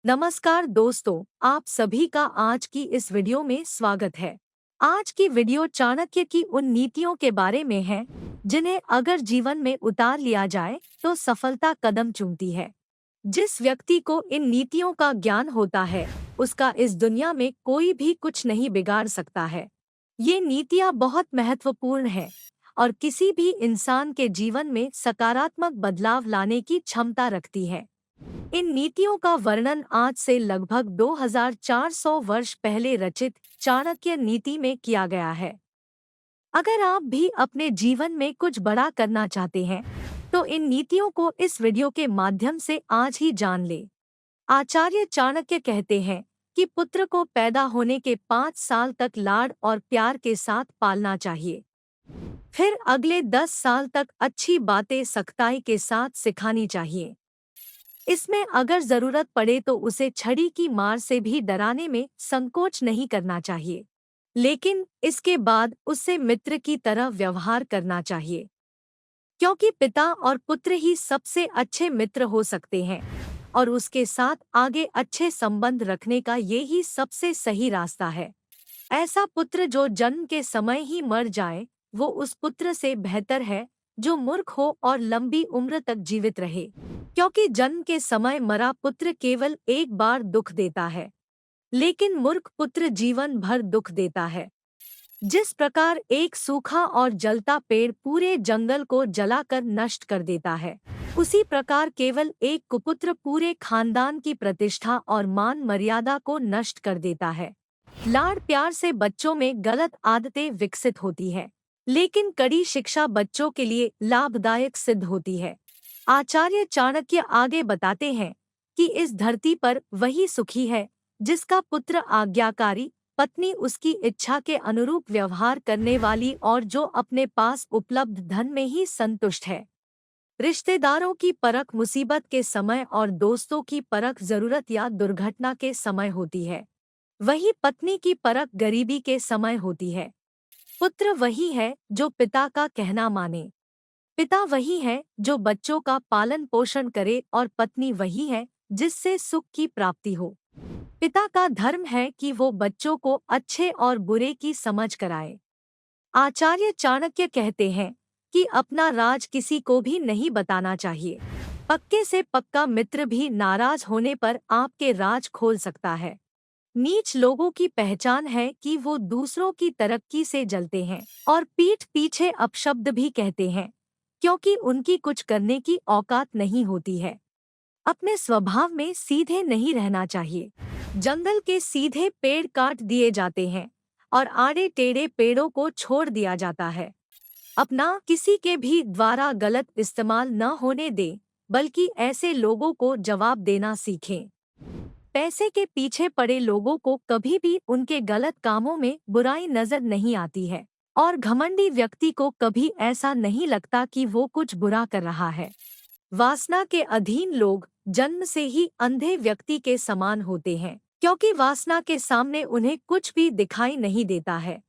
नमस्कार दोस्तों, आप सभी का आज की इस वीडियो में स्वागत है। आज की वीडियो चाणक्य की उन नीतियों के बारे में है जिन्हें अगर जीवन में उतार लिया जाए तो सफलता कदम चूमती है। जिस व्यक्ति को इन नीतियों का ज्ञान होता है, उसका इस दुनिया में कोई भी कुछ नहीं बिगाड़ सकता है। ये नीतियाँ बहुत महत्वपूर्ण हैं और किसी भी इंसान के जीवन में सकारात्मक बदलाव लाने की क्षमता रखती है। इन नीतियों का वर्णन आज से लगभग 2400 वर्ष पहले रचित चाणक्य नीति में किया गया है। अगर आप भी अपने जीवन में कुछ बड़ा करना चाहते हैं, तो इन नीतियों को इस वीडियो के माध्यम से आज ही जान ले। आचार्य चाणक्य कहते हैं कि पुत्र को पैदा होने के 5 साल तक लाड और प्यार के साथ पालना चाहिए। फिर अगले 10 साल तक अच्छी बातें सख्ताई के साथ सिखानी चाहिए। इसमें अगर जरूरत पड़े तो उसे छड़ी की मार से भी डराने में संकोच नहीं करना चाहिए, लेकिन इसके बाद उससे मित्र की तरह व्यवहार करना चाहिए, क्योंकि पिता और पुत्र ही सबसे अच्छे मित्र हो सकते हैं और उसके साथ आगे अच्छे संबंध रखने का ये ही सबसे सही रास्ता है। ऐसा पुत्र जो जन्म के समय ही मर जाए, वो उस पुत्र से बेहतर है जो मूर्ख हो और लंबी उम्र तक जीवित रहे, क्योंकि जन्म के समय मरा पुत्र केवल एक बार दुख देता है, लेकिन मूर्ख पुत्र जीवन भर दुख देता है। जिस प्रकार एक सूखा और जलता पेड़ पूरे जंगल को जलाकर नष्ट कर देता है, उसी प्रकार केवल एक कुपुत्र पूरे खानदान की प्रतिष्ठा और मान मर्यादा को नष्ट कर देता है। लाड़ प्यार से बच्चों में गलत आदतें विकसित होती है, लेकिन कड़ी शिक्षा बच्चों के लिए लाभदायक सिद्ध होती है। आचार्य चाणक्य आगे बताते हैं कि इस धरती पर वही सुखी है जिसका पुत्र आज्ञाकारी, पत्नी उसकी इच्छा के अनुरूप व्यवहार करने वाली और जो अपने पास उपलब्ध धन में ही संतुष्ट है। रिश्तेदारों की परख मुसीबत के समय और दोस्तों की परख जरूरत या दुर्घटना के समय होती है। वही पत्नी की परख गरीबी के समय होती है। पुत्र वही है जो पिता का कहना माने। पिता वही है जो बच्चों का पालन पोषण करे और पत्नी वही है जिससे सुख की प्राप्ति हो। पिता का धर्म है कि वो बच्चों को अच्छे और बुरे की समझ कराए। आचार्य चाणक्य कहते हैं कि अपना राज किसी को भी नहीं बताना चाहिए। पक्के से पक्का मित्र भी नाराज होने पर आपके राज खोल सकता है। नीच लोगों की पहचान है कि वो दूसरों की तरक्की से जलते हैं और पीठ पीछे अपशब्द भी कहते हैं, क्योंकि उनकी कुछ करने की औकात नहीं होती है। अपने स्वभाव में सीधे नहीं रहना चाहिए। जंगल के सीधे पेड़ काट दिए जाते हैं और आड़े टेढ़े पेड़ों को छोड़ दिया जाता है। अपना किसी के भी द्वारा गलत इस्तेमाल न होने दें, बल्कि ऐसे लोगों को जवाब देना सीखें। पैसे के पीछे पड़े लोगों को कभी भी उनके गलत कामों में बुराई नजर नहीं आती है और घमंडी व्यक्ति को कभी ऐसा नहीं लगता कि वो कुछ बुरा कर रहा है। वासना के अधीन लोग जन्म से ही अंधे व्यक्ति के समान होते हैं, क्योंकि वासना के सामने उन्हें कुछ भी दिखाई नहीं देता है।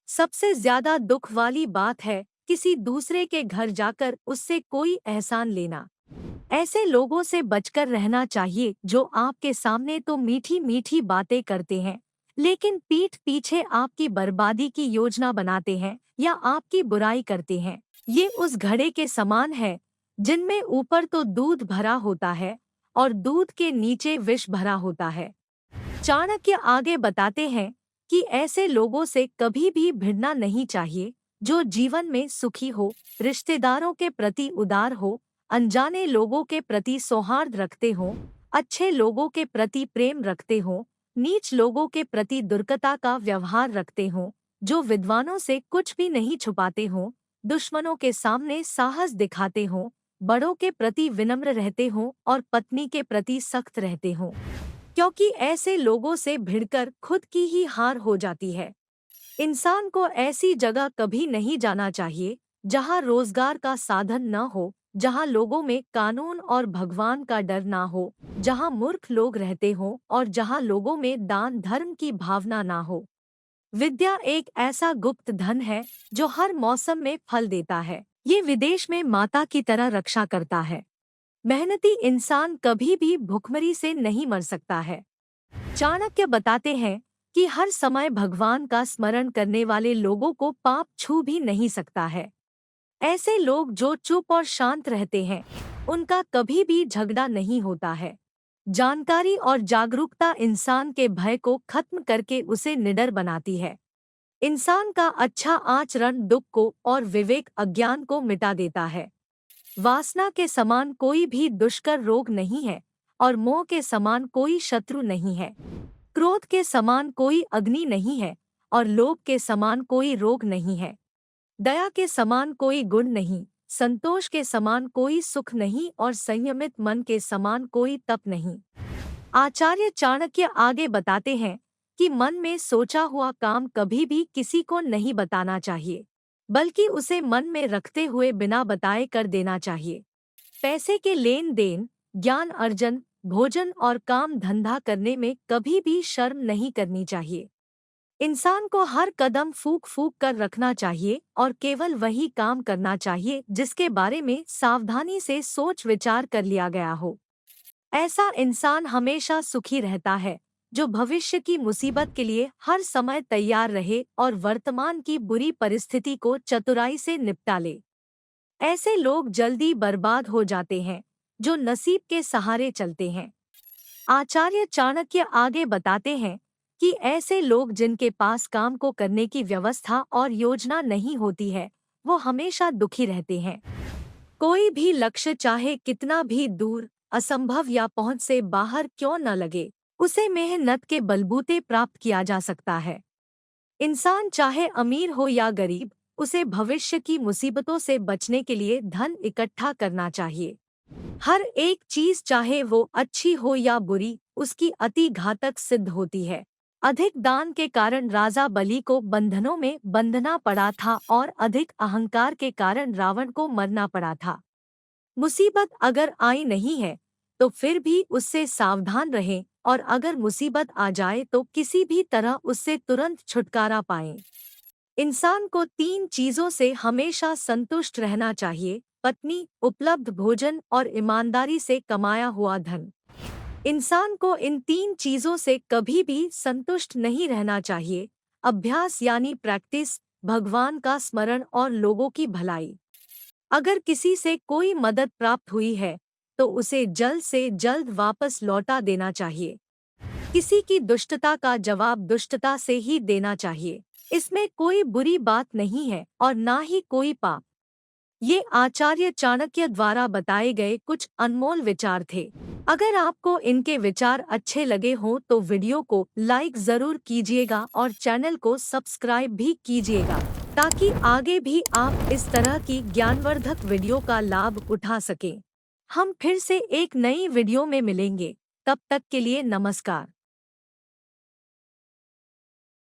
सबसे ज्यादा दुख वाली बात है किसी दूसरे के घर जाकर उससे कोई एहसान लेना। ऐसे लोगों से बचकर रहना चाहिए जो आपके सामने तो मीठी मीठी बातें करते हैं, लेकिन पीठ पीछे आपकी बर्बादी की योजना बनाते हैं या आपकी बुराई करते हैं। ये उस घड़े के समान है जिनमें ऊपर तो दूध भरा होता है और दूध के नीचे विष भरा होता है। चाणक्य आगे बताते हैं कि ऐसे लोगों से कभी भी भिड़ना नहीं चाहिए जो जीवन में सुखी हो, रिश्तेदारों के प्रति उदार हो, अनजाने लोगों के प्रति सौहार्द रखते हों, अच्छे लोगों के प्रति प्रेम रखते हों, नीच लोगों के प्रति दुर्गता का व्यवहार रखते हों, जो विद्वानों से कुछ भी नहीं छुपाते हों, दुश्मनों के सामने साहस दिखाते हों, बड़ों के प्रति विनम्र रहते हों और पत्नी के प्रति सख्त रहते हों, क्योंकि ऐसे लोगों से भिड़कर खुद की ही हार हो जाती है। इंसान को ऐसी जगह कभी नहीं जाना चाहिए जहां रोजगार का साधन न हो, जहां लोगों में कानून और भगवान का डर ना हो, जहां मूर्ख लोग रहते हों और जहां लोगों में दान धर्म की भावना ना हो। विद्या एक ऐसा गुप्त धन है जो हर मौसम में फल देता है। ये विदेश में माता की तरह रक्षा करता है। मेहनती इंसान कभी भी भुखमरी से नहीं मर सकता है। चाणक्य बताते हैं कि हर समय भगवान का स्मरण करने वाले लोगों को पाप छू भी नहीं सकता है। ऐसे लोग जो चुप और शांत रहते हैं, उनका कभी भी झगड़ा नहीं होता है। जानकारी और जागरूकता इंसान के भय को खत्म करके उसे निडर बनाती है। इंसान का अच्छा आचरण दुख को और विवेक अज्ञान को मिटा देता है। वासना के समान कोई भी दुष्कर रोग नहीं है और मोह के समान कोई शत्रु नहीं है। क्रोध के समान कोई अग्नि नहीं है और लोभ के समान कोई रोग नहीं है। दया के समान कोई गुण नहीं, संतोष के समान कोई सुख नहीं और संयमित मन के समान कोई तप नहीं। आचार्य चाणक्य आगे बताते हैं कि मन में सोचा हुआ काम कभी भी किसी को नहीं बताना चाहिए, बल्कि उसे मन में रखते हुए बिना बताए कर देना चाहिए। पैसे के लेन देन, ज्ञान अर्जन, भोजन और काम धंधा करने में कभी भी शर्म नहीं करनी चाहिए। इंसान को हर कदम फूंक फूंक कर रखना चाहिए और केवल वही काम करना चाहिए जिसके बारे में सावधानी से सोच विचार कर लिया गया हो। ऐसा इंसान हमेशा सुखी रहता है, जो भविष्य की मुसीबत के लिए हर समय तैयार रहे और वर्तमान की बुरी परिस्थिति को चतुराई से निपटा ले। ऐसे लोग जल्दी बर्बाद हो जाते हैं, जो नसीब के सहारे चलते हैं। आचार्य चाणक्य आगे बताते हैं कि ऐसे लोग जिनके पास काम को करने की व्यवस्था और योजना नहीं होती है, वो हमेशा दुखी रहते हैं। कोई भी लक्ष्य चाहे कितना भी दूर, असंभव या पहुंच से बाहर क्यों न लगे, उसे मेहनत के बलबूते प्राप्त किया जा सकता है। इंसान चाहे अमीर हो या गरीब, उसे भविष्य की मुसीबतों से बचने के लिए धन इकट्ठा करना चाहिए। हर एक चीज चाहे वो अच्छी हो या बुरी, उसकी अति घातक सिद्ध होती है। अधिक दान के कारण राजा बलि को बंधनों में बंधना पड़ा था और अधिक अहंकार के कारण रावण को मरना पड़ा था। मुसीबत अगर आई नहीं है तो फिर भी उससे सावधान रहें और अगर मुसीबत आ जाए तो किसी भी तरह उससे तुरंत छुटकारा पाएं। इंसान को 3 चीजों से हमेशा संतुष्ट रहना चाहिए: पत्नी, उपलब्ध भोजन और ईमानदारी से कमाया हुआ धन। इंसान को इन 3 चीजों से कभी भी संतुष्ट नहीं रहना चाहिए। अभ्यास यानी प्रैक्टिस, भगवान का स्मरण और लोगों की भलाई। अगर किसी से कोई मदद प्राप्त हुई है तो उसे जल्द से जल्द वापस लौटा देना चाहिए। किसी की दुष्टता का जवाब दुष्टता से ही देना चाहिए। इसमें कोई बुरी बात नहीं है और ना ही कोई पाप। ये आचार्य चाणक्य द्वारा बताए गए कुछ अनमोल विचार थे। अगर आपको इनके विचार अच्छे लगे हों तो वीडियो को लाइक जरूर कीजिएगा और चैनल को सब्सक्राइब भी कीजिएगा, ताकि आगे भी आप इस तरह की ज्ञानवर्धक वीडियो का लाभ उठा सकें। हम फिर से एक नई वीडियो में मिलेंगे। तब तक के लिए नमस्कार।